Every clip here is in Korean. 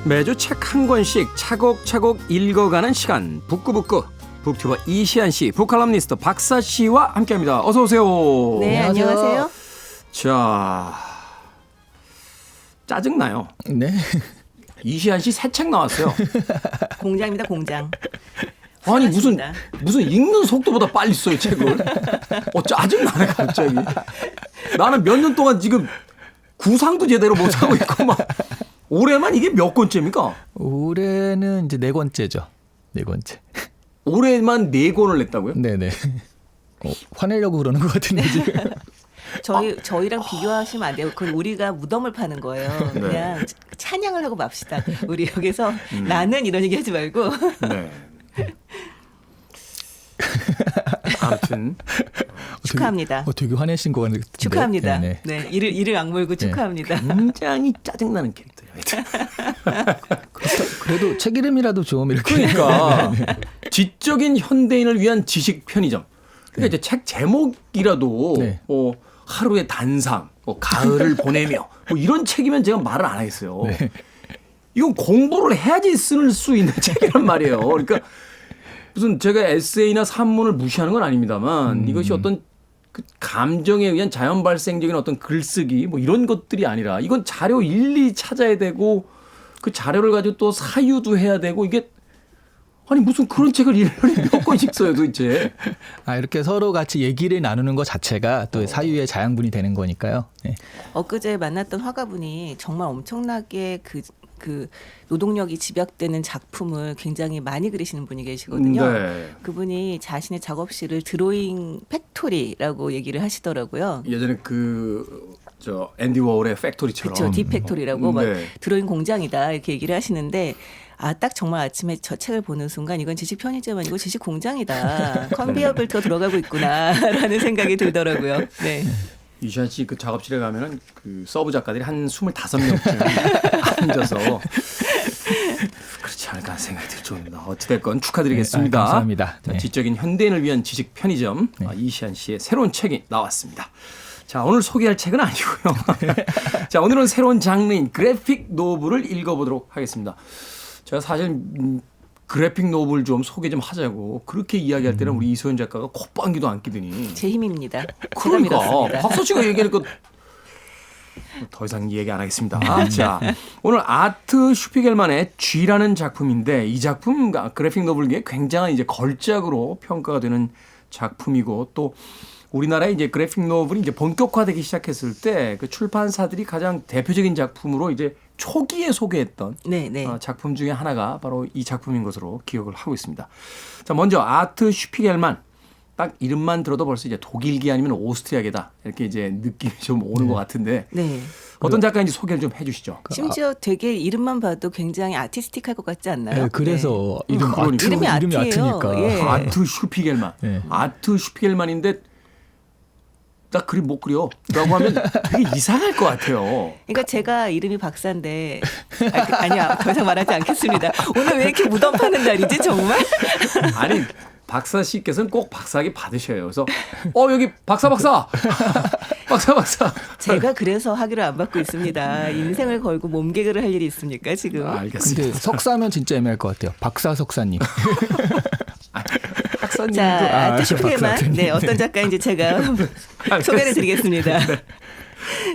매주 책 한 권씩 차곡차곡 읽어가는 시간 북구북구 북튜버 이시안 씨, 북칼럼니스트 박사 씨와 함께합니다. 어서 오세요. 네, 안녕하세요. 자, 짜증나요. 네. 이시안 씨 새 책 나왔어요. 공장입니다, 공장. 아니 수고하십니다. 무슨 읽는 속도보다 빨리 써요 책을. 짜증나네 갑자기. 나는 몇 년 동안 지금 구상도 제대로 못 하고 있고 막. 올해만 이게 몇 권째입니까? 올해는 이제 4권째죠. 4권째. 올해만 4권을 냈다고요? 네네. 화내려고 그러는 것 같은데 지금. 저희랑 비교하시면 안 돼요. 그건 우리가 무덤을 파는 거예요. 그냥 찬양을 하고 맙시다. 우리 여기서 나는 이런 얘기 하지 말고. 네. 아무튼 축하합니다. 되게 화내신 것 같은데. 축하합니다. 네네. 네, 이를 악물고 축하합니다. 굉장히 짜증나는 캐릭터예요. 그래도 책 이름이라도 좀 이렇게. 그러니까 지적인 현대인을 위한 지식 편의점. 그러니까 이제 책 제목이라도 네. 하루의 단상, 가을을 보내며 이런 책이면 제가 말을 안 하겠어요. 네. 이건 공부를 해야지 쓸 수 있는 책이란 말이에요. 그러니까 무슨 제가 에세이나 산문을 무시하는 건 아닙니다만 이것이 어떤 그 감정에 의한 자연 발생적인 어떤 글쓰기 이런 것들이 아니라 이건 자료 일일이 찾아야 되고 그 자료를 가지고 또 사유도 해야 되고 이게 아니 무슨 그런 책을 일일이 몇 권씩 써요 도대체. 이렇게 서로 같이 얘기를 나누는 것 자체가 또 사유의 자양분이 되는 거니까요. 네. 엊그제 만났던 화가분이 정말 엄청나게 그 노동력이 집약되는 작품을 굉장히 많이 그리시는 분이 계시거든요. 네. 그분이 자신의 작업실을 드로잉 팩토리라고 얘기를 하시더라고요. 예전에 앤디 워홀의 팩토리처럼. 그렇죠. 딥팩토리라고 막 네. 드로잉 공장이다 이렇게 얘기를 하시는데 딱 정말 아침에 저 책을 보는 순간 이건 지식 편의점 아니고 지식 공장이다. 컨베이어 벨트가 들어가고 있구나라는 생각이 들더라고요. 네. 이시안 씨 그 작업실에 가면은 그 서브 작가들이 한 25명쯤 앉아서 그렇지 않을까 생각이 들 정도입니다. 어찌됐건 축하드리겠습니다. 네, 감사합니다. 자, 네. 지적인 현대인을 위한 지식 편의점 이시안 씨의 새로운 책이 나왔습니다. 자, 오늘 소개할 책은 아니고요. 자, 오늘은 새로운 장르인 그래픽 노블을 읽어보도록 하겠습니다. 제가 사실 그래픽 노블 좀 소개 좀 하자고 그렇게 이야기할 때는 우리 이소연 작가가 콧방귀도 안 끼더니 제 힘입니다. 제가 그러니까 밀었습니다. 박서 씨가 얘기하니까 더 이상 얘기 안 하겠습니다. 자, 오늘 아트 슈피겔만의 G라는 작품인데 이 작품 그래픽 노블계의 굉장한 이제 걸작으로 평가가 되는 작품이고 또 우리나라의 이제 그래픽 노블이 이제 본격화되기 시작했을 때 그 출판사들이 가장 대표적인 작품으로 이제 초기에 소개했던 네. 작품 중에 하나가 바로 이 작품인 것으로 기억을 하고 있습니다. 자, 먼저 아트 슈피겔만 딱 이름만 들어도 벌써 이제 독일계 아니면 오스트리아계다 이렇게 이제 느낌이 좀 오는 것 같은데 네. 어떤 작가인지 소개를 좀 해주시죠. 심지어 되게 이름만 봐도 굉장히 아티스틱할 것 같지 않나요? 네, 그래서 그러니까. 이름이 아트예요. 아트니까. 예. 아트 슈피겔만. 네. 아트 슈피겔만인데 나 그림 못 그려 라고 하면 되게 이상할 것 같아요. 그러니까 제가 이름이 박사인데 아니야 더 이상 말하지 않겠습니다. 오늘 왜 이렇게 무덤 파는 날이지 정말? 아니 박사 씨께서는 꼭 박사학위 받으셔요. 그래서 여기 박사 박사. 제가 그래서 학위를 안 받고 있습니다. 인생을 걸고 몸개그를 할 일이 있습니까 지금? 알겠습니다. 근데 석사면 진짜 애매할 것 같아요. 박사 석사님. 박사님도 자, 아트 슈피겔만. 박사님. 네, 어떤 작가인지 제가 소개를 드리겠습니다.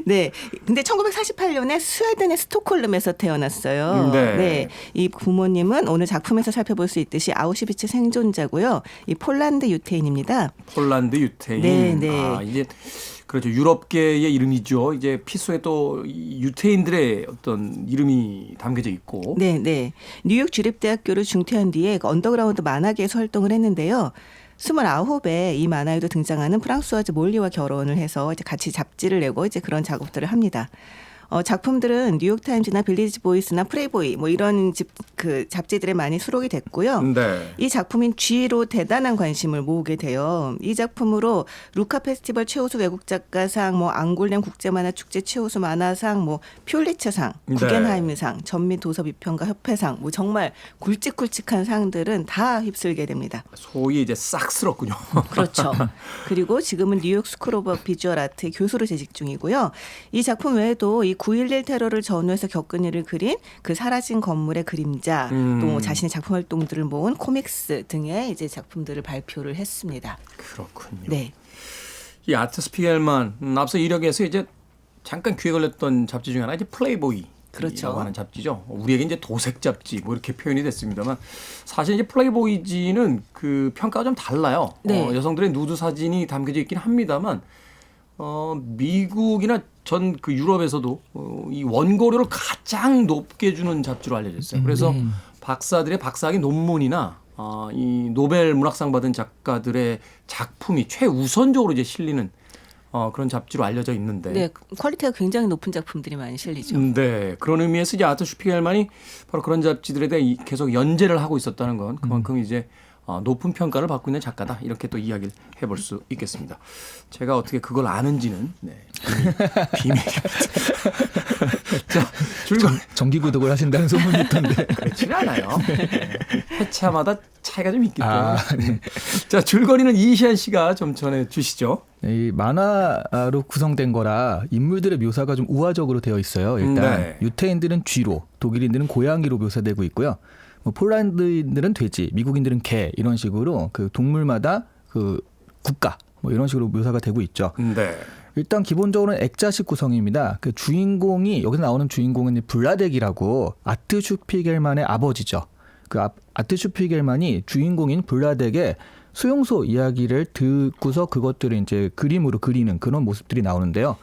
네. 근데 1948년에 스웨덴의 스톡홀름에서 태어났어요. 네. 이 부모님은 오늘 작품에서 살펴볼 수 있듯이 아우슈비츠 생존자고요. 이 폴란드 유태인입니다. 폴란드 유태인. 네. 이제 그렇죠. 유럽계의 이름이죠. 이제 피 속에 또 유태인들의 어떤 이름이 담겨져 있고. 네. 뉴욕 주립대학교를 중퇴한 뒤에 언더그라운드 만화계에서 활동을 했는데요. 29에 이 만화에도 등장하는 프랑스와즈 몰리와 결혼을 해서 이제 같이 잡지를 내고 이제 그런 작업들을 합니다. 작품들은 뉴욕타임즈나 빌리지 보이스나 프레이보이 뭐 이런 그 잡지들에 많이 수록이 됐고요. 네. 이 작품인 G로 대단한 관심을 모으게 돼요. 이 작품으로 루카 페스티벌 최우수 외국 작가상, 뭐 앙골렘 국제만화축제 최우수 만화상, 뭐 퓰리처상, 네. 구겐하임상, 전미 도서비평가 협회상, 뭐 정말 굵직굵직한 상들은 다 휩쓸게 됩니다. 소위 이제 싹 쓸었군요. 그렇죠. 그리고 지금은 뉴욕 스쿨 오브 비주얼 아트의 교수로 재직 중이고요. 이 작품 외에도 이 9.11 테러를 전후해서 겪은 일을 그린 그 사라진 건물의 그림자, 또 자신의 작품 활동들을 모은 코믹스 등의 이제 작품들을 발표를 했습니다. 그렇군요. 네. 이 아트 스피겔만 앞서 이력에서 이제 잠깐 귀에 걸렸던 잡지 중에 하나 이제 플레이보이. 그렇죠. 라고 하는 잡지죠. 우리에게 이제 도색 잡지 뭐 이렇게 표현이 됐습니다만 사실 이제 플레이보이지는 그 평가가 좀 달라요. 네. 여성들의 누드 사진이 담겨져 있긴 합니다만 미국이나 전 그 유럽에서도 이 원고료를 가장 높게 주는 잡지로 알려져 있어요. 그래서 박사들의 박사학위 논문이나 이 노벨 문학상 받은 작가들의 작품이 최우선적으로 이제 실리는 그런 잡지로 알려져 있는데. 네, 퀄리티가 굉장히 높은 작품들이 많이 실리죠. 네, 그런 의미에서 이제 아트 슈피겔만이 바로 그런 잡지들에 대해 계속 연재를 하고 있었다는 건 그만큼 이제 높은 평가를 받고 있는 작가다 이렇게 또 이야기를 해볼 수 있겠습니다. 제가 어떻게 그걸 아는지는 비밀입니다. 자, 줄거리 정기 구독을 하신다는 소문이 있던데. 그렇지는 않아요. 네. 회차마다 차이가 좀 있기 때문에. 네. 자, 줄거리는 이시안 씨가 좀 전해 주시죠. 이 만화로 구성된 거라 인물들의 묘사가 좀 우화적으로 되어 있어요. 일단 네. 유태인들은 쥐로, 독일인들은 고양이로 묘사되고 있고요. 뭐 폴란드인들은 돼지, 미국인들은 개 이런 식으로 그 동물마다 그 국가 뭐 이런 식으로 묘사가 되고 있죠. 네. 일단 기본적으로는 액자식 구성입니다. 그 주인공이 여기서 나오는 주인공은 블라덱이라고 아트 슈피겔만의 아버지죠. 그 아트 슈피겔만이 주인공인 블라덱의 수용소 이야기를 듣고서 그것들을 이제 그림으로 그리는 그런 모습들이 나오는데요.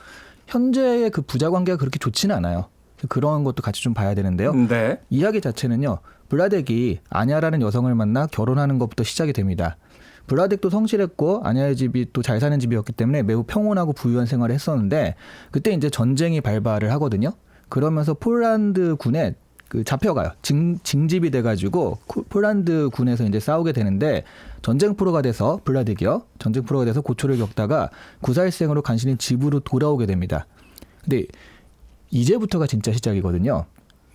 현재의 그 부자 관계가 그렇게 좋지는 않아요. 그런 것도 같이 좀 봐야 되는데요. 네. 이야기 자체는요. 블라덱이 아냐라는 여성을 만나 결혼하는 것부터 시작이 됩니다. 블라덱도 성실했고 아냐의 집이 또 잘 사는 집이었기 때문에 매우 평온하고 부유한 생활을 했었는데 그때 이제 전쟁이 발발을 하거든요. 그러면서 폴란드 군에 그 잡혀가요. 징집이 돼가지고 폴란드 군에서 이제 싸우게 되는데 전쟁포로가 돼서 블라덱이요. 전쟁포로가 돼서 고초를 겪다가 구사일생으로 간신히 집으로 돌아오게 됩니다. 근데 이제부터가 진짜 시작이거든요.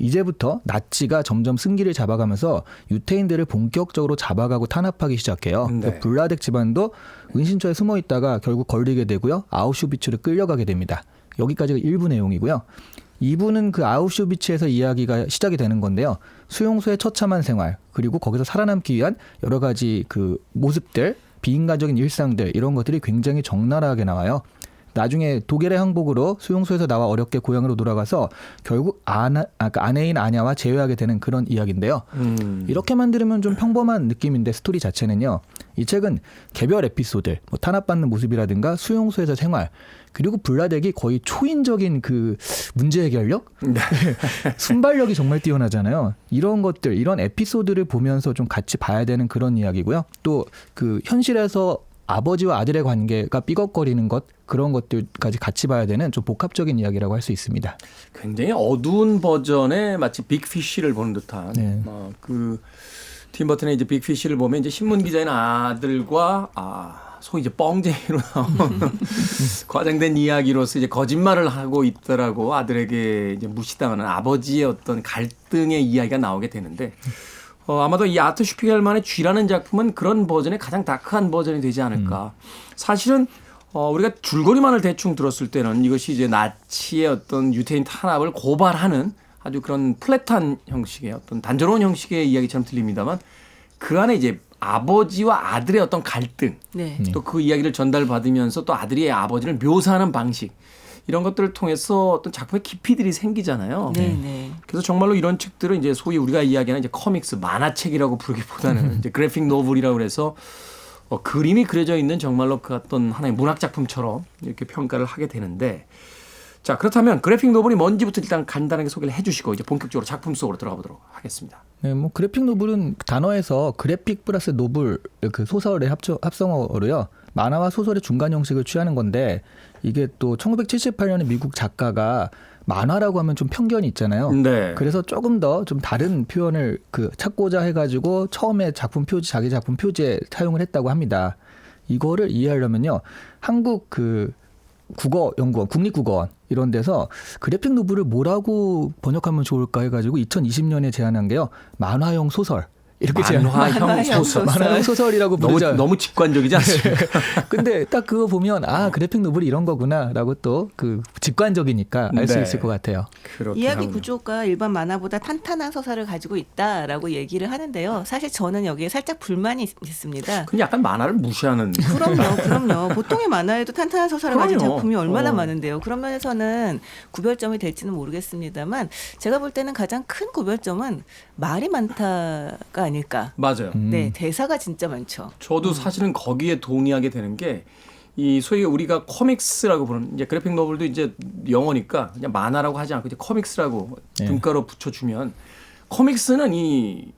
이제부터 나치가 점점 승기를 잡아가면서 유태인들을 본격적으로 잡아가고 탄압하기 시작해요. 네. 그러니까 블라덱 집안도 은신처에 숨어 있다가 결국 걸리게 되고요. 아우슈비츠를 끌려가게 됩니다. 여기까지가 1부 내용이고요. 2부는 그 아우슈비츠에서 이야기가 시작이 되는 건데요. 수용소의 처참한 생활 그리고 거기서 살아남기 위한 여러 가지 그 모습들, 비인간적인 일상들 이런 것들이 굉장히 적나라하게 나와요. 나중에 독일의 항복으로 수용소에서 나와 어렵게 고향으로 돌아가서 결국 아내인 아냐와 재회하게 되는 그런 이야기인데요. 이렇게만 들으면 좀 평범한 느낌인데 스토리 자체는요. 이 책은 개별 에피소드, 뭐 탄압받는 모습이라든가 수용소에서 생활, 그리고 블라덱이 거의 초인적인 그 문제 해결력? 순발력이 정말 뛰어나잖아요. 이런 것들, 이런 에피소드를 보면서 좀 같이 봐야 되는 그런 이야기고요. 또 그 현실에서 아버지와 아들의 관계가 삐걱거리는 것 그런 것들까지 같이 봐야 되는 좀 복합적인 이야기라고 할 수 있습니다. 굉장히 어두운 버전의 마치 빅피쉬를 보는 듯한 네. 그 팀 버튼의 이제 빅피쉬를 보면 이제 신문 기자인 아들과 소위 이제 뻥쟁이로 나온 과장된 이야기로서 이제 거짓말을 하고 있더라고 아들에게 이제 무시당하는 아버지의 어떤 갈등의 이야기가 나오게 되는데. 아마도 이 아트 슈피겔만의 쥐라는 작품은 그런 버전의 가장 다크한 버전이 되지 않을까. 사실은 우리가 줄거리만을 대충 들었을 때는 이것이 이제 나치의 어떤 유태인 탄압을 고발하는 아주 그런 플랫한 형식의 어떤 단조로운 형식의 이야기처럼 들립니다만 그 안에 이제 아버지와 아들의 어떤 갈등 네. 또 그 이야기를 전달받으면서 또 아들이 아버지를 묘사하는 방식 이런 것들을 통해서 어떤 작품의 깊이들이 생기잖아요. 네, 네. 그래서 정말로 이런 책들은 이제 소위 우리가 이야기하는 이제 코믹스 만화책이라고 부르기보다는 이제 그래픽 노블이라고 그래서 그림이 그려져 있는 정말로 그 어떤 하나의 문학 작품처럼 이렇게 평가를 하게 되는데 자 그렇다면 그래픽 노블이 뭔지부터 일단 간단하게 소개를 해주시고 이제 본격적으로 작품 속으로 들어가 보도록 하겠습니다. 네, 뭐 그래픽 노블은 단어에서 그래픽 플러스 노블 그 소설의 합성어로요. 만화와 소설의 중간 형식을 취하는 건데 이게 또 1978년에 미국 작가가 만화라고 하면 좀 편견이 있잖아요. 네. 그래서 조금 더 좀 다른 표현을 찾고자 해가지고 처음에 작품 표지, 자기 작품 표지에 사용을 했다고 합니다. 이거를 이해하려면요, 한국 국어연구원, 국립국어원 이런 데서 그래픽 노블을 뭐라고 번역하면 좋을까 해가지고 2020년에 제안한 게요, 만화형 소설. 이렇게 만화형 소설. 만화형 소설이라고 부르죠. 너무 직관적이지 않습니까? 근데 딱 그거 보면 그래픽 노블이 이런 거구나라고 또 직관적이니까 알 수 네. 있을 것 같아요. 이야기 하군요. 구조가 일반 만화보다 탄탄한 서사를 가지고 있다라고 얘기를 하는데요. 사실 저는 여기에 살짝 불만이 있습니다. 근데 약간 만화를 무시하는. 그럼요. 보통의 만화에도 탄탄한 서사를 가진 그럼요. 작품이 얼마나 많은데요. 그런 면에서는 구별점이 될지는 모르겠습니다만 제가 볼 때는 가장 큰 구별점은 말이 많다가 아닐까. 맞아요. 네, 대사가 진짜 많죠. 저도 사실은 거기에 동의하게 되는 게, 이 소위 우리가 코믹스라고 부르는, 이제 그래픽 노블도 이제 영어니까 그냥 만화라고 하지 않고 이제 코믹스라고 네. 등가로 붙여주면, 코믹스는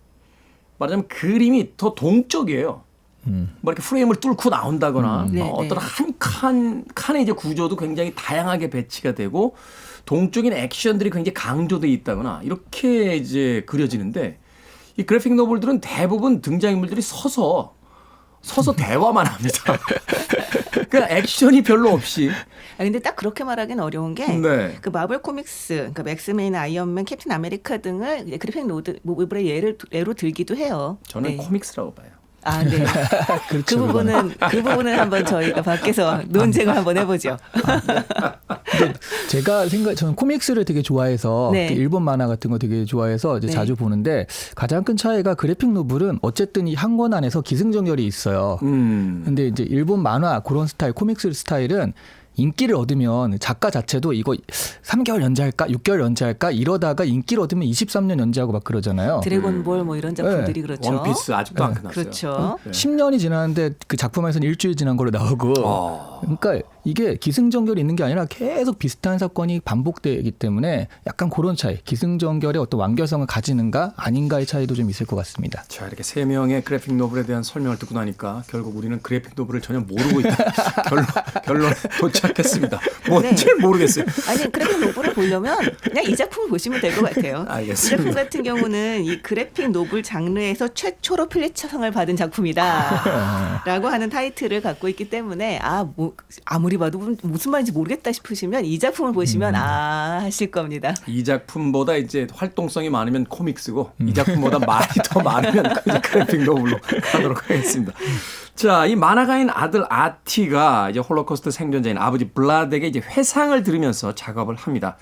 말하자면 그림이 더 동적이에요. 뭐 이렇게 프레임을 뚫고 나온다거나 네, 어떤 네. 한 칸의 이제 구조도 굉장히 다양하게 배치가 되고 동적인 액션들이 굉장히 강조돼 있다거나 이렇게 이제 그려지는데, 이 그래픽 노블들은 대부분 등장인물들이 서서 대화만 합니다. 그러니까 액션이 별로 없이. 근데 딱 그렇게 말하기는 어려운 게 네. 그 마블 코믹스, 그러니까 맥스맨, 아이언맨, 캡틴 아메리카 등을 이제 그래픽 노블의 예로 들기도 해요. 저는 네. 코믹스라고 봐요. 네. 그 부분은 한번 저희가 밖에서 논쟁을 한번 해보죠. 저는 코믹스를 되게 좋아해서 네. 일본 만화 같은 거 되게 좋아해서 이제 네. 자주 보는데, 가장 큰 차이가 그래픽 노블은 어쨌든 이 한 권 안에서 기승전결이 있어요. 근데 이제 일본 만화 그런 스타일, 코믹스 스타일은 인기를 얻으면 작가 자체도 이거 3개월 연재할까 6개월 연재할까 이러다가 인기를 얻으면 23년 연재하고 막 그러잖아요. 드래곤볼 뭐 이런 작품들이 그렇죠. 원피스 아직도 안 끝났어요. 그렇죠. 네. 10년이 지났는데 그 작품에서는 일주일 지난 걸로 나오고. 그러니까 이게 기승전결이 있는 게 아니라 계속 비슷한 사건이 반복되기 때문에 약간 그런 차이, 기승전결의 어떤 완결성을 가지는가 아닌가의 차이도 좀 있을 것 같습니다. 자, 이렇게 세 명의 그래픽 노블에 대한 설명을 듣고 나니까 결국 우리는 그래픽 노블을 전혀 모르고 있다. 결론에 도착했습니다. 뭔지 네. 모르겠어요. 아니 그래픽 노블을 보려면 그냥 이 작품을 보시면 될 것 같아요. 알겠습니다. 이 작품 같은 경우는 이 그래픽 노블 장르에서 최초로 필리처상을 받은 작품이다라고 하는 타이틀을 갖고 있기 때문에 아무리 봐도 무슨 말인지 모르겠다 싶으시면 이 작품을 보시면 하실 겁니다. 이 작품보다 이제 활동성이 많으면 코믹스고, 이 작품보다 말이 더 많으면 이제 그래픽 노블로 가도록 하겠습니다. 자, 이 만화가인 아들 아티가 이제 홀로코스트 생존자인 아버지 블라드에게 이제 회상을 들으면서 작업을 합니다.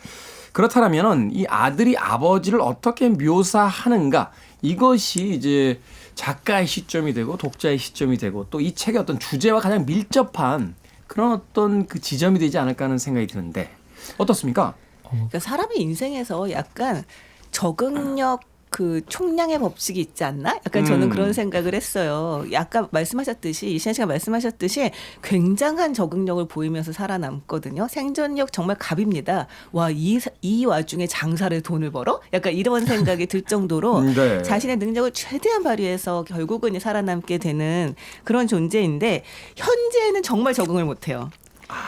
그렇다면은 이 아들이 아버지를 어떻게 묘사하는가, 이것이 이제 작가의 시점이 되고 독자의 시점이 되고 또 이 책의 어떤 주제와 가장 밀접한 그런 어떤 그 지점이 되지 않을까 하는 생각이 드는데 어떻습니까? 그러니까 사람의 인생에서 약간 적응력 그 총량의 법칙이 있지 않나? 약간 저는 그런 생각을 했어요. 아까 말씀하셨듯이 이시안 씨가 말씀하셨듯이 굉장한 적응력을 보이면서 살아남거든요. 생존력 정말 갑입니다. 와, 이 와중에 장사를 돈을 벌어? 약간 이런 생각이 들 정도로 네. 자신의 능력을 최대한 발휘해서 결국은 살아남게 되는 그런 존재인데 현재는 정말 적응을 못해요.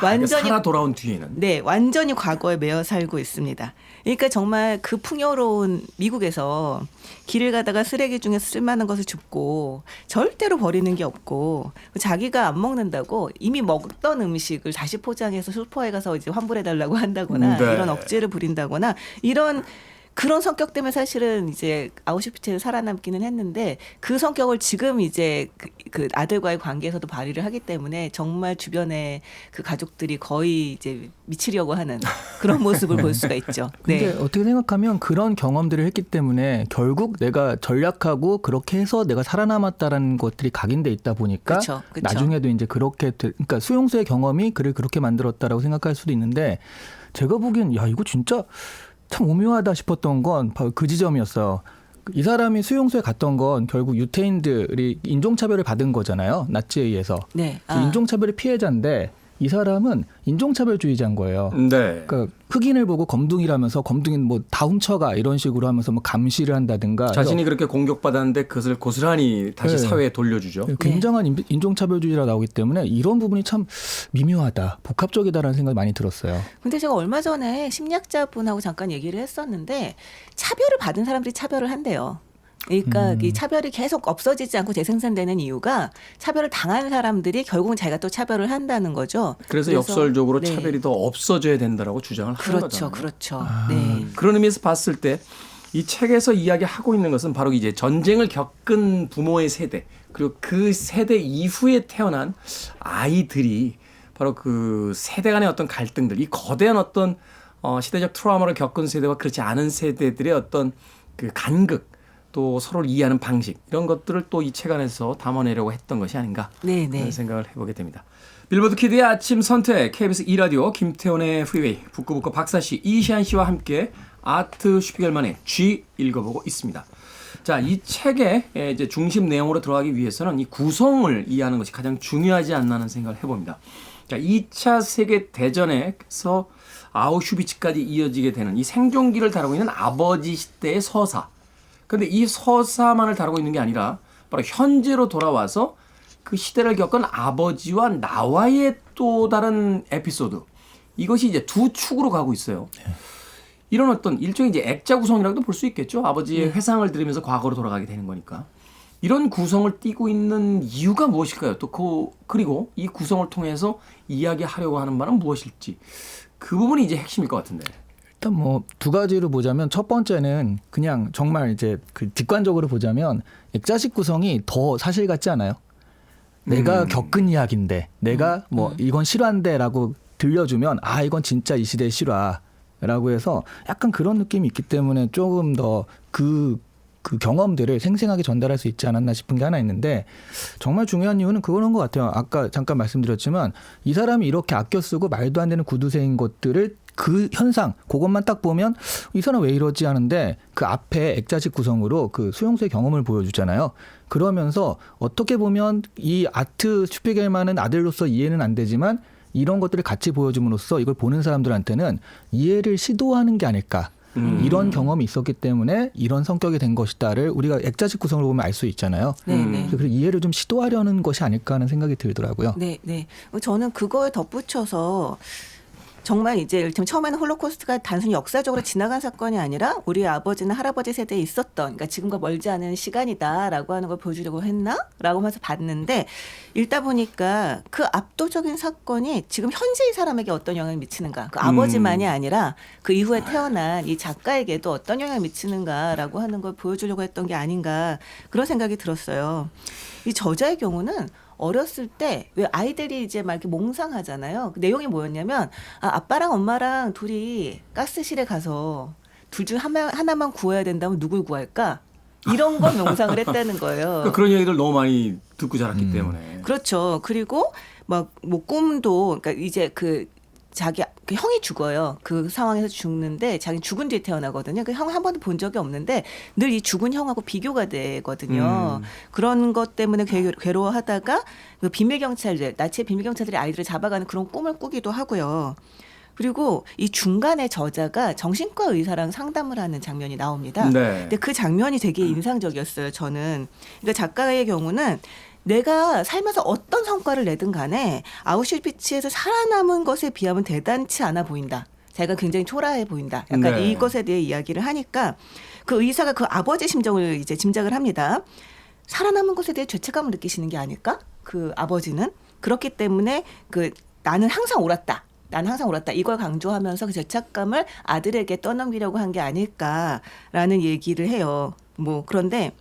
완전히 살아 돌아온 뒤에는. 네, 완전히 과거에 매여 살고 있습니다. 그러니까 정말 그 풍요로운 미국에서 길을 가다가 쓰레기 중에 쓸만한 것을 줍고 절대로 버리는 게 없고 자기가 안 먹는다고 이미 먹던 음식을 다시 포장해서 슈퍼에 가서 이제 환불해달라고 한다거나 네. 이런 억지를 부린다거나 이런 그런 성격 때문에 사실은 이제 아우슈비츠에 살아남기는 했는데 그 성격을 지금 이제 그 아들과의 관계에서도 발휘를 하기 때문에 정말 주변에 그 가족들이 거의 이제 미치려고 하는 그런 모습을 볼 수가 있죠. 근데 네. 어떻게 생각하면 그런 경험들을 했기 때문에 결국 내가 전략하고 그렇게 해서 내가 살아남았다라는 것들이 각인돼 있다 보니까 그쵸. 나중에도 이제 그러니까 수용소의 경험이 그를 그렇게 만들었다라고 생각할 수도 있는데, 제가 보기엔 야 이거 진짜 참 오묘하다 싶었던 건 바로 그 지점이었어요. 이 사람이 수용소에 갔던 건 결국 유태인들이 인종차별을 받은 거잖아요. 나치에 의해서. 네. 인종차별의 피해자인데 이 사람은 인종차별주의자인 거예요. 네. 그러니까 흑인을 보고 검둥이라면서 검둥이는 뭐 다 훔쳐가 이런 식으로 하면서 뭐 감시를 한다든가 자신이 그렇게 공격받았는데 그것을 고스란히 다시 네. 사회에 돌려주죠. 굉장한 인종차별주의라 나오기 때문에 이런 부분이 참 미묘하다, 복합적이다라는 생각이 많이 들었어요. 근데 제가 얼마 전에 심리학자분하고 잠깐 얘기를 했었는데 차별을 받은 사람들이 차별을 한대요. 그러니까 이 차별이 계속 없어지지 않고 재생산되는 이유가 차별을 당한 사람들이 결국은 자기가 또 차별을 한다는 거죠. 그래서 역설적으로 네. 차별이 더 없어져야 된다라고 주장을 하는 거잖아요. 그렇죠. 네. 그런 의미에서 봤을 때 이 책에서 이야기하고 있는 것은 바로 이제 전쟁을 겪은 부모의 세대 그리고 그 세대 이후에 태어난 아이들이 바로 그 세대 간의 어떤 갈등들, 이 거대한 어떤 시대적 트라우마를 겪은 세대와 그렇지 않은 세대들의 어떤 그 간극 또 서로를 이해하는 방식 이런 것들을 또 이 책 안에서 담아내려고 했던 것이 아닌가 네, 그런 네. 생각을 해보게 됩니다. 빌보드 키드의 아침 선택 KBS 2라디오 김태원의 프리웨이 북구북구 박사씨 이시안 씨와 함께 아트 슈피겔만의 G 읽어보고 있습니다. 자, 이 책의 이제 중심 내용으로 들어가기 위해서는 이 구성을 이해하는 것이 가장 중요하지 않나 하는 생각을 해봅니다. 자, 2차 세계 대전에서 아우슈비츠까지 이어지게 되는 이 생존기를 다루고 있는 아버지 시대의 서사. 그런데 이 서사만을 다루고 있는 게 아니라 바로 현재로 돌아와서 그 시대를 겪은 아버지와 나와의 또 다른 에피소드. 이것이 이제 두 축으로 가고 있어요. 이런 어떤 일종의 이제 액자 구성이라고도 볼 수 있겠죠. 아버지의 회상을 들으면서 과거로 돌아가게 되는 거니까. 이런 구성을 띠고 있는 이유가 무엇일까요? 또 그리고 이 구성을 통해서 이야기하려고 하는 바는 무엇일지. 그 부분이 이제 핵심일 것 같은데. 일단 뭐 두 가지로 보자면 첫 번째는 그냥 정말 이제 그 직관적으로 보자면 액자식 구성이 더 사실 같지 않아요? 내가 겪은 이야기인데 내가 뭐 이건 실화인데라고 들려주면 아 이건 진짜 이 시대의 실화라고 해서 약간 그런 느낌이 있기 때문에 조금 더 그 경험들을 생생하게 전달할 수 있지 않았나 싶은 게 하나 있는데 정말 중요한 이유는 그거는 것 같아요. 아까 잠깐 말씀드렸지만 이 사람이 이렇게 아껴 쓰고 말도 안 되는 구두쇠인 것들을 그 현상 그것만 딱 보면 이 사람 왜 이러지 하는데 그 앞에 액자식 구성으로 그 수용소의 경험을 보여주잖아요. 그러면서 어떻게 보면 이 아트 슈피겔만은 아들로서 이해는 안 되지만 이런 것들을 같이 보여줌으로써 이걸 보는 사람들한테는 이해를 시도하는 게 아닐까. 이런 경험이 있었기 때문에 이런 성격이 된 것이다를 우리가 액자식 구성을 보면 알 수 있잖아요. 네. 그래서 이해를 좀 시도하려는 것이 아닐까 하는 생각이 들더라고요. 네. 저는 그거에 덧붙여서 정말 이제 처음에는 홀로코스트가 단순히 역사적으로 지나간 사건이 아니라 우리 아버지나 할아버지 세대에 있었던 그러니까 지금과 멀지 않은 시간이다라고 하는 걸 보여주려고 했나라고 하면서 봤는데 읽다 보니까 그 압도적인 사건이 지금 현재 이 사람에게 어떤 영향을 미치는가 그 아버지만이 아니라 그 이후에 태어난 이 작가에게도 어떤 영향을 미치는가라고 하는 걸 보여주려고 했던 게 아닌가 그런 생각이 들었어요. 이 저자의 경우는 어렸을 때 왜 아이들이 이제 막 이렇게 몽상하잖아요. 그 내용이 뭐였냐면 아빠랑 엄마랑 둘이 가스실에 가서 둘 중 하나만 구해야 된다면 누굴 구할까? 이런 걸 몽상을 했다는 거예요. 그러니까 그런 얘기들 너무 많이 듣고 자랐기 때문에. 그렇죠. 그리고 막 뭐 꿈도 그러니까 이제 자기 그 형이 죽어요. 그 상황에서 죽는데 자기 죽은 뒤에 태어나거든요. 그 형 한 번도 본 적이 없는데 늘 이 죽은 형하고 비교가 되거든요. 그런 것 때문에 괴로워하다가 그 비밀 경찰들, 나치의 비밀 경찰들이 아이들을 잡아가는 그런 꿈을 꾸기도 하고요. 그리고 이 중간에 저자가 정신과 의사랑 상담을 하는 장면이 나옵니다. 네. 근데 그 장면이 되게 인상적이었어요. 저는. 그러니까 작가의 경우는 내가 살면서 어떤 성과를 내든 간에 아우슈비츠에서 살아남은 것에 비하면 대단치 않아 보인다. 자기가 굉장히 초라해 보인다. 약간 네. 이것에 대해 이야기를 하니까 그 의사가 그 아버지의 심정을 이제 짐작을 합니다. 살아남은 것에 대해 죄책감을 느끼시는 게 아닐까? 그 아버지는. 그렇기 때문에 나는 항상 옳았다. 이걸 강조하면서 그 죄책감을 아들에게 떠넘기려고 한 게 아닐까라는 얘기를 해요. 뭐 그런데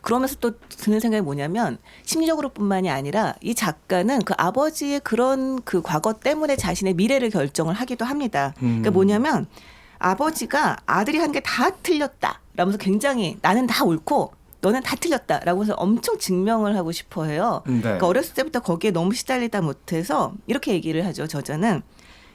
그러면서 또 드는 생각이 뭐냐면 심리적으로뿐만이 아니라 이 작가는 그 아버지의 그런 그 과거 때문에 자신의 미래를 결정을 하기도 합니다. 그러니까 뭐냐면 아버지가 아들이 한 게 다 틀렸다. 라면서 굉장히 나는 다 옳고 너는 다 틀렸다라고 해서 엄청 증명을 하고 싶어 해요. 네. 그러니까 어렸을 때부터 거기에 너무 시달리다 못해서 이렇게 얘기를 하죠. 저자는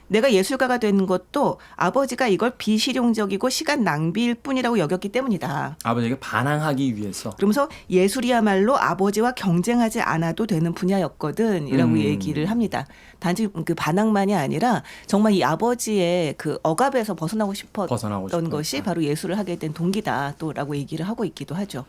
내가 예술가가 된 것도 아버지가 이걸 비실용적이고 시간 낭비일 뿐이라고 여겼기 때문이다. 아버지에게 반항하기 위해서. 그러면서 예술이야말로 아버지와 경쟁하지 않아도 되는 분야였거든이라고 얘기를 합니다. 단지 그 반항만이 아니라 정말 이 아버지의 그 억압에서 벗어나고 싶었던 것이 바로 예술을 하게 된 동기다 또라고 얘기를 하고 있기도 하죠.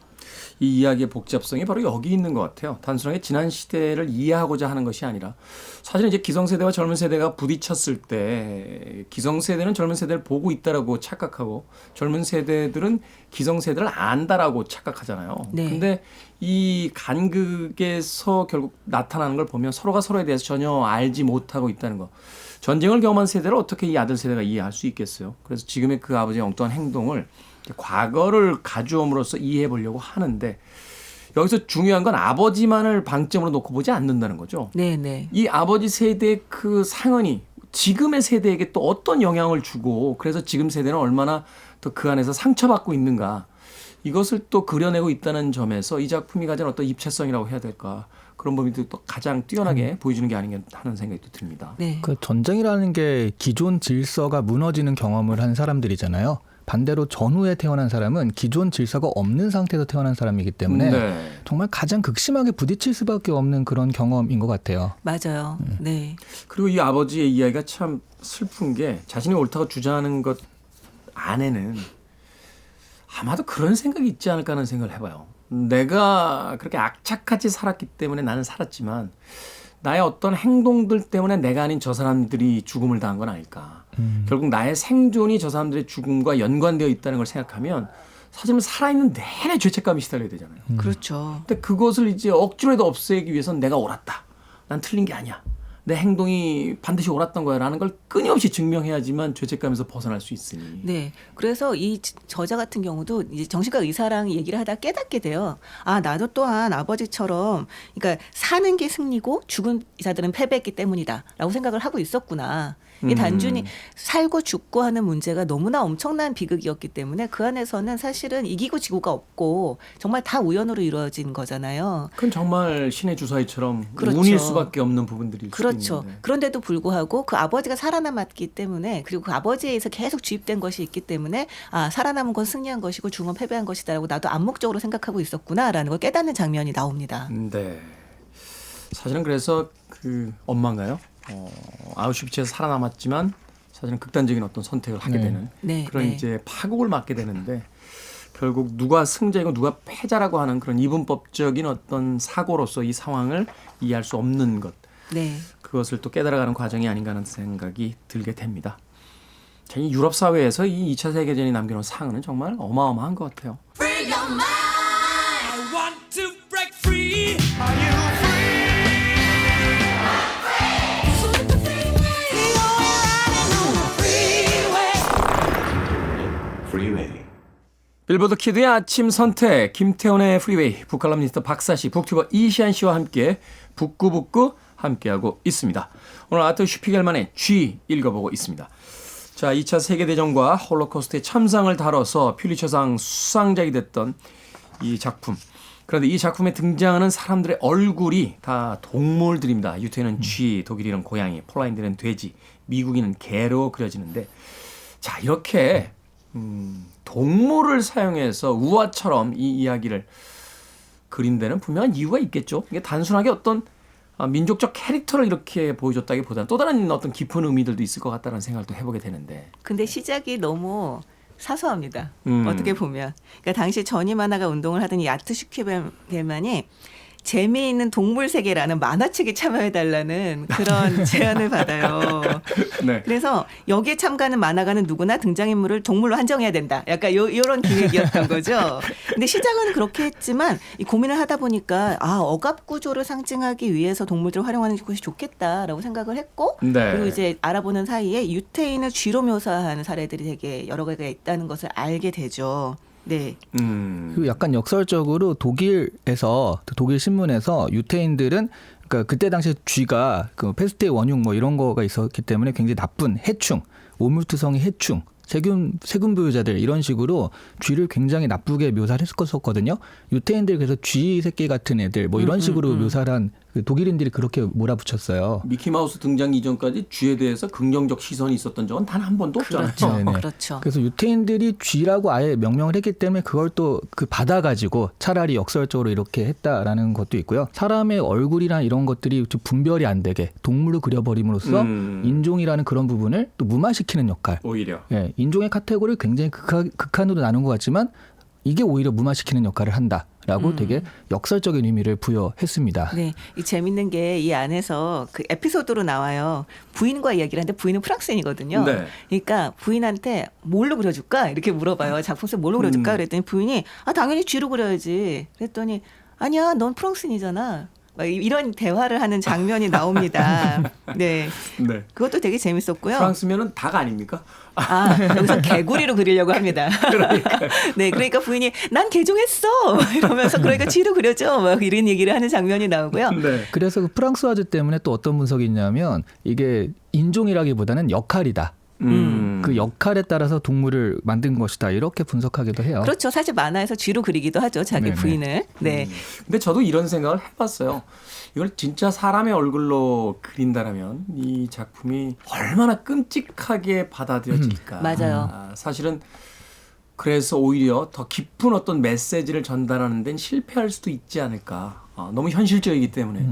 이 이야기의 복잡성이 바로 여기 있는 것 같아요. 단순하게 지난 시대를 이해하고자 하는 것이 아니라 사실은 이제 기성세대와 젊은 세대가 부딪혔을 때 기성세대는 젊은 세대를 보고 있다라고 착각하고 젊은 세대들은 기성세대를 안다라고 착각하잖아요. 네. 근데 이 간극에서 결국 나타나는 걸 보면 서로가 서로에 대해서 전혀 알지 못하고 있다는 거. 전쟁을 경험한 세대를 어떻게 이 아들 세대가 이해할 수 있겠어요. 그래서 지금의 그 아버지의 엉뚱한 행동을 과거를 가져옴으로써 이해해 보려고 하는데 여기서 중요한 건 아버지만을 방점으로 놓고 보지 않는다는 거죠. 네네. 이 아버지 세대의 그 상흔이 지금의 세대에게 또 어떤 영향을 주고 그래서 지금 세대는 얼마나 또 그 안에서 상처받고 있는가 이것을 또 그려내고 있다는 점에서 이 작품이 가진 어떤 입체성이라고 해야 될까 그런 부분이 또 가장 뛰어나게 보여주는 게 아닌가 하는 생각이 또 듭니다. 네. 그 전쟁이라는 게 기존 질서가 무너지는 경험을 한 사람들이잖아요. 반대로 전후에 태어난 사람은 기존 질서가 없는 상태에서 태어난 사람이기 때문에 네. 정말 가장 극심하게 부딪힐 수밖에 없는 그런 경험인 것 같아요. 맞아요. 네. 그리고 이 아버지의 이야기가 참 슬픈 게 자신이 옳다고 주장하는 것 안에는 아마도 그런 생각이 있지 않을까 하는 생각을 해봐요. 내가 그렇게 악착같이 살았기 때문에 나는 살았지만 나의 어떤 행동들 때문에 내가 아닌 저 사람들이 죽음을 당한 건 아닐까. 결국 나의 생존이 저 사람들의 죽음과 연관되어 있다는 걸 생각하면 사실은 살아있는 내내 죄책감이 시달려야 되잖아요. 그렇죠. 근데 그것을 이제 억지로라도 없애기 위해서는 내가 옳았다. 난 틀린 게 아니야. 내 행동이 반드시 옳았던 거야 라는 걸 끊임없이 증명해야지만 죄책감에서 벗어날 수 있으니. 네. 그래서 이 저자 같은 경우도 이제 정신과 의사랑 얘기를 하다 깨닫게 돼요. 아, 나도 또한 아버지처럼 그러니까 사는 게 승리고 죽은 자들은 패배했기 때문이다 라고 생각을 하고 있었구나. 이게 단순히 살고 죽고 하는 문제가 너무나 엄청난 비극이었기 때문에 그 안에서는 사실은 이기고 지고가 없고 정말 다 우연으로 이루어진 거잖아요. 그건 정말 신의 주사위처럼 그렇죠. 운일 수밖에 없는 부분들일 수 그렇죠. 있는데. 그런데도 불구하고 그 아버지가 살아남았기 때문에 그리고 그 아버지에 의해서 계속 주입된 것이 있기 때문에 아, 살아남은 건 승리한 것이고 죽은 건 패배한 것이다라고 나도 암묵적으로 생각하고 있었구나라는 걸 깨닫는 장면이 나옵니다. 네. 사실은 그래서 그 엄마인가요? 아우슈비츠에서 살아남았지만 사실은 극단적인 어떤 선택을 하게 되는 네, 그런 네. 이제 파국을 맞게 되는데 결국 누가 승자이고 누가 패자라고 하는 그런 이분법적인 어떤 사고로서 이 상황을 이해할 수 없는 것 네. 그것을 또 깨달아가는 과정이 아닌가 하는 생각이 들게 됩니다. 자, 이 유럽 사회에서 이 2차 세계전이 남겨놓은 상흔은 정말 어마어마한 것 같아요. Free your mind. I want to break free. Are you free? 빌보드 키드의 아침 선택 김태훈의 프리웨이 북칼럼니스트 박사씨 북튜버 이시안 씨와 함께 북구북구 함께하고 있습니다. 오늘 아트 슈피겔만의 G 읽어보고 있습니다. 자, 2차 세계대전과 홀로코스트의 참상을 다뤄서 퓰리처상 수상작이 됐던 이 작품. 그런데 이 작품에 등장하는 사람들의 얼굴이 다 동물들입니다. 유태인은 쥐, 독일인은 고양이, 폴란드는 돼지, 미국인은 개로 그려지는데 자, 이렇게 동물을 사용해서 우화처럼 이 이야기를 그린 데는 분명한 이유가 있겠죠. 이게 단순하게 어떤 민족적 캐릭터를 이렇게 보여줬다기보다는 또 다른 어떤 깊은 의미들도 있을 것 같다는 생각을 또 해보게 되는데. 근데 시작이 너무 사소합니다. 어떻게 보면. 그러니까 당시 전임 만화가 운동을 하던 이 아트 슈키겔만이 재미있는 동물 세계라는 만화책에 참여해달라는 그런 제안을 받아요. 네. 그래서 여기에 참가하는 만화가는 누구나 등장인물을 동물로 한정해야 된다. 약간 이런 기획이었던 거죠. 근데 시작은 그렇게 했지만 이 고민을 하다 보니까 아, 억압 구조를 상징하기 위해서 동물들을 활용하는 것이 좋겠다라고 생각을 했고 네. 그리고 이제 알아보는 사이에 유태인을 쥐로 묘사하는 사례들이 되게 여러 개가 있다는 것을 알게 되죠. 네. 그리고 약간 역설적으로 독일에서 독일 신문에서 유태인들은 그러니까 그때 당시에 쥐가 그 페스트의 원흉 뭐 이런 거가 있었기 때문에 굉장히 나쁜 해충, 오물투성이 해충, 세균 부유자들 이런 식으로 쥐를 굉장히 나쁘게 묘사를 했었거든요. 유태인들 그래서 쥐 새끼 같은 애들 뭐 이런 식으로 묘사를 한 그 독일인들이 그렇게 몰아붙였어요. 미키마우스 등장 이전까지 쥐에 대해서 긍정적 시선이 있었던 적은 단 한 번도 없잖아요. 그렇죠. 네네. 그렇죠. 그래서 유태인들이 쥐라고 아예 명명을 했기 때문에 그걸 또 그 받아가지고 차라리 역설적으로 이렇게 했다라는 것도 있고요. 사람의 얼굴이나 이런 것들이 좀 분별이 안 되게 동물로 그려버림으로써 인종이라는 그런 부분을 또 무마시키는 역할. 오히려. 예, 인종의 카테고리를 굉장히 극한으로 나눈 것 같지만 이게 오히려 무마시키는 역할을 한다라고 되게 역설적인 의미를 부여했습니다. 네, 이 재밌는 게 이 안에서 그 에피소드로 나와요. 부인과 이야기를 하는데 부인은 프랑스인이거든요. 네. 그러니까 부인한테 뭘로 그려줄까 이렇게 물어봐요. 작품 속 뭘로 그려줄까 그랬더니 부인이 당연히 쥐로 그려야지. 그랬더니 아니야, 넌 프랑스인이잖아. 막 이런 대화를 하는 장면이 나옵니다. 네, 네. 그것도 되게 재밌었고요. 프랑스면은 닭 아닙니까? 여기서 개구리로 그리려고 합니다. 네, 그러니까 부인이 난 개종했어 이러면서 그러니까 쥐로 그려줘 막 이런 얘기를 하는 장면이 나오고요. 네. 그래서 그 프랑스와즈 때문에 또 어떤 분석이 있냐면 이게 인종이라기보다는 역할이다. 그 역할에 따라서 동물을 만든 것이다. 이렇게 분석하기도 해요. 그렇죠. 사실 만화에서 쥐로 그리기도 하죠. 자기 네네. 부인을. 네. 근데 저도 이런 생각을 해봤어요. 이걸 진짜 사람의 얼굴로 그린다라면 이 작품이 얼마나 끔찍하게 받아들여질까. 맞아요. 사실은 그래서 오히려 더 깊은 어떤 메시지를 전달하는 데는 실패할 수도 있지 않을까. 너무 현실적이기 때문에.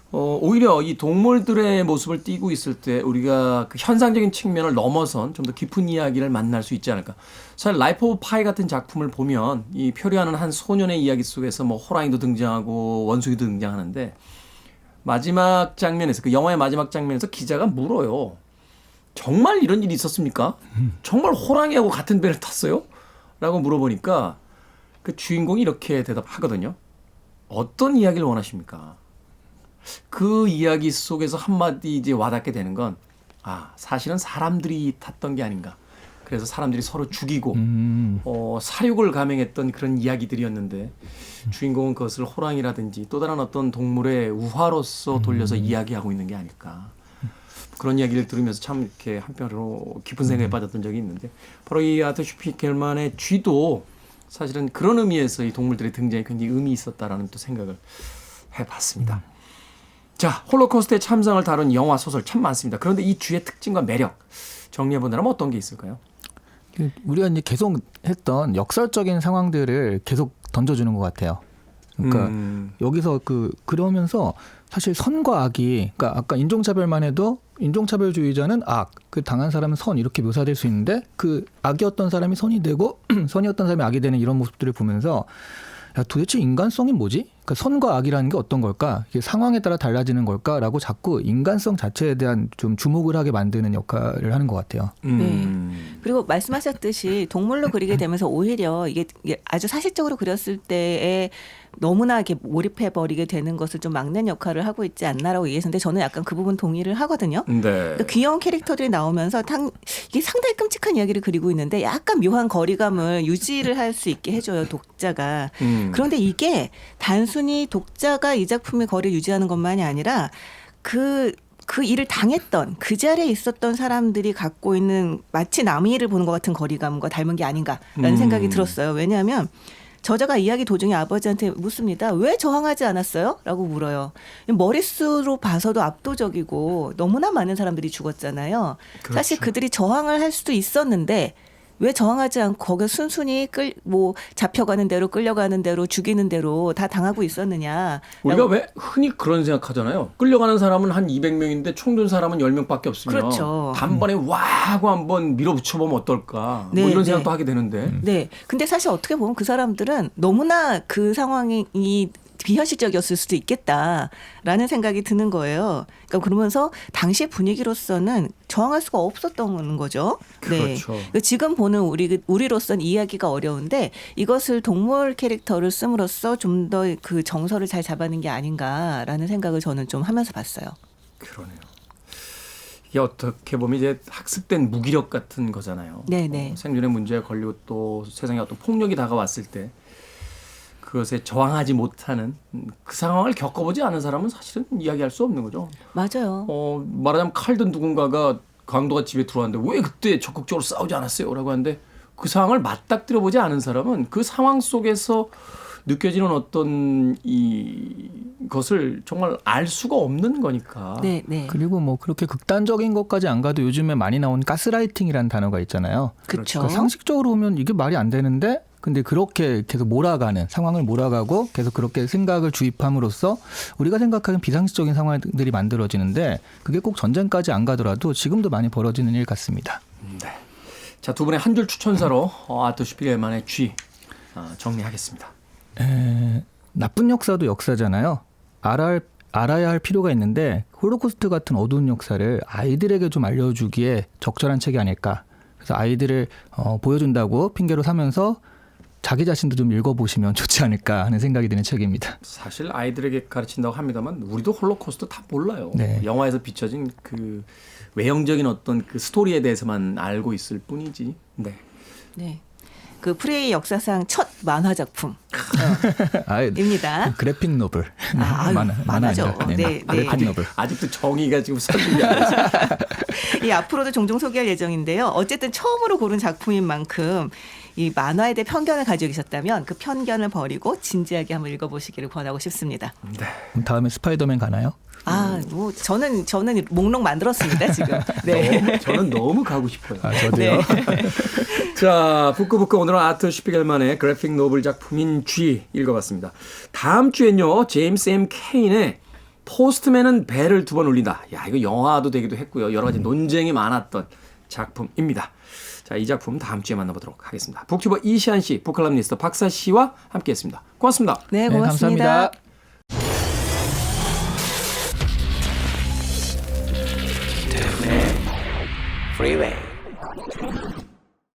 오히려 이 동물들의 모습을 띠고 있을 때 우리가 그 현상적인 측면을 넘어선 좀 더 깊은 이야기를 만날 수 있지 않을까. 사실 라이프 오브 파이 같은 작품을 보면 이 표류하는 한 소년의 이야기 속에서 뭐 호랑이도 등장하고 원숭이도 등장하는데 마지막 장면에서 그 영화의 마지막 장면에서 기자가 물어요. 정말 이런 일이 있었습니까? 정말 호랑이하고 같은 배를 탔어요? 라고 물어보니까 그 주인공이 이렇게 대답하거든요. 어떤 이야기를 원하십니까? 그 이야기 속에서 한마디 이제 와닿게 되는 건 사실은 사람들이 탔던 게 아닌가. 그래서 사람들이 서로 죽이고 사육을 감행했던 그런 이야기들이었는데 주인공은 그것을 호랑이라든지 또 다른 어떤 동물의 우화로서 돌려서 이야기하고 있는 게 아닐까. 그런 이야기를 들으면서 참 이렇게 한편으로 깊은 생각에 빠졌던 적이 있는데 바로 이 아터 슈피켈만의 쥐도 사실은 그런 의미에서 이 동물들의 등장이 굉장히 의미 있었다라는 또 생각을 해봤습니다. 자, 홀로코스트의 참상을 다룬 영화, 소설 참 많습니다. 그런데 이 쥐의 특징과 매력 정리해본다면 어떤 게 있을까요? 우리가 이제 계속 했던 역설적인 상황들을 계속 던져주는 것 같아요. 그러니까 여기서 그러면서 사실 선과 악이, 그러니까 아까 인종차별만 해도 인종차별주의자는 악, 그 당한 사람은 선 이렇게 묘사될 수 있는데 그 악이었던 사람이 선이 되고 선이었던 사람이 악이 되는 이런 모습들을 보면서 야, 도대체 인간성이 뭐지? 그러니까 선과 악이라는 게 어떤 걸까? 이게 상황에 따라 달라지는 걸까라고 자꾸 인간성 자체에 대한 좀 주목을 하게 만드는 역할을 하는 것 같아요. 네. 그리고 말씀하셨듯이 동물로 그리게 되면서 오히려 이게 아주 사실적으로 그렸을 때에 너무나 이렇게 몰입해 버리게 되는 것을 좀 막는 역할을 하고 있지 않나라고 얘기했는데 저는 약간 그 부분 동의를 하거든요. 네. 그러니까 귀여운 캐릭터들이 나오면서 이게 상당히 끔찍한 이야기를 그리고 있는데 약간 묘한 거리감을 유지를 할 수 있게 해줘요, 독자가. 그런데 이게 단순히 독자가 이 작품의 거리를 유지하는 것만이 아니라 그 일을 당했던 그 자리에 있었던 사람들이 갖고 있는 마치 남의 일을 보는 것 같은 거리감과 닮은 게 아닌가라는 생각이 들었어요. 왜냐하면 저자가 이야기 도중에 아버지한테 묻습니다. 왜 저항하지 않았어요? 라고 물어요. 머릿수로 봐서도 압도적이고 너무나 많은 사람들이 죽었잖아요. 그렇죠. 사실 그들이 저항을 할 수도 있었는데 왜 저항하지 않고 거기에 순순히 잡혀가는 대로 끌려가는 대로 죽이는 대로 다 당하고 있었느냐. 우리가 왜 흔히 그런 생각하잖아요. 끌려가는 사람은 한 200명인데 총 든 사람은 10명밖에 없으면 그렇죠. 단번에 와 하고 한번 밀어붙여보면 어떨까. 네, 뭐 이런 네. 생각도 하게 되는데. 네. 근데 사실 어떻게 보면 그 사람들은 너무나 그 상황이 비현실적이었을 수도 있겠다라는 생각이 드는 거예요. 그러니까 그러면서 당시의 분위기로서는 저항할 수가 없었던 거죠. 그렇죠. 네. 지금 보는 우리로서는 이해하기가 어려운데 이것을 동물 캐릭터를 씀으로써 좀 더 그 정서를 잘 잡아낸 게 아닌가라는 생각을 저는 좀 하면서 봤어요. 그러네요. 이게 어떻게 보면 이제 학습된 무기력 같은 거잖아요. 네네. 생존의 문제에 걸리고 또 세상에 어떤 폭력이 다가왔을 때 그것에 저항하지 못하는 그 상황을 겪어보지 않은 사람은 사실은 이야기할 수 없는 거죠. 맞아요. 말하자면 칼 든 누군가가 강도가 집에 들어왔는데 왜 그때 적극적으로 싸우지 않았어요? 라고 하는데 그 상황을 맞닥뜨려 보지 않은 사람은 그 상황 속에서 느껴지는 어떤 이 것을 정말 알 수가 없는 거니까. 네, 네. 그리고 뭐 그렇게 극단적인 것까지 안 가도 요즘에 많이 나온 가스라이팅이라는 단어가 있잖아요. 그렇죠. 그러니까 상식적으로 보면 이게 말이 안 되는데 근데 그렇게 계속 몰아가는 상황을 몰아가고 계속 그렇게 생각을 주입함으로써 우리가 생각하는 비상식적인 상황들이 만들어지는데 그게 꼭 전쟁까지 안 가더라도 지금도 많이 벌어지는 일 같습니다. 네. 자, 두 분의 한 줄 추천사로 아토 슈피겔만의 쥐 정리하겠습니다. 나쁜 역사도 역사잖아요. 알아야 할 필요가 있는데 홀로코스트 같은 어두운 역사를 아이들에게 좀 알려주기에 적절한 책이 아닐까. 그래서 아이들을 보여준다고 핑계로 삼면서 자기 자신도 좀 읽어보시면 좋지 않을까 하는 생각이 드는 책입니다. 사실 아이들에게 가르친다고 합니다만 우리도 홀로코스트 다 몰라요. 네. 영화에서 비춰진 그 외형적인 어떤 그 스토리에 대해서만 알고 있을 뿐이지. 네. 네. 그 프레이 역사상 첫 만화 작품입니다. 그래픽 노블. 아유, 만화죠. 아니라. 네, 그래픽 네. 노블. 아직도 정의가 지금 설득이 안 돼서. 이 앞으로도 종종 소개할 예정인데요. 어쨌든 처음으로 고른 작품인 만큼 이 만화에 대해 편견을 가지고 계셨다면 그 편견을 버리고 진지하게 한번 읽어보시기를 권하고 싶습니다. 네. 그럼 다음에 스파이더맨 가나요? 뭐 저는 목록 만들었습니다 지금. 네. 저는 너무 가고 싶어요. 저도요. 네. 자, 북끄북끄 오늘은 아토 슈피겔만의 그래픽 노블 작품인 쥐 읽어봤습니다. 다음 주엔요, 제임스 M. 케인의 포스트맨은 배를 두 번 울린다. 야, 이거 영화도 되기도 했고요. 여러 가지 논쟁이 많았던 작품입니다. 자, 이 작품 다음 주에 만나보도록 하겠습니다. 북튜버 이시안 씨, 북칼럼니스트 박사 씨와 함께했습니다. 고맙습니다. 네, 고맙습니다. 감사합니다.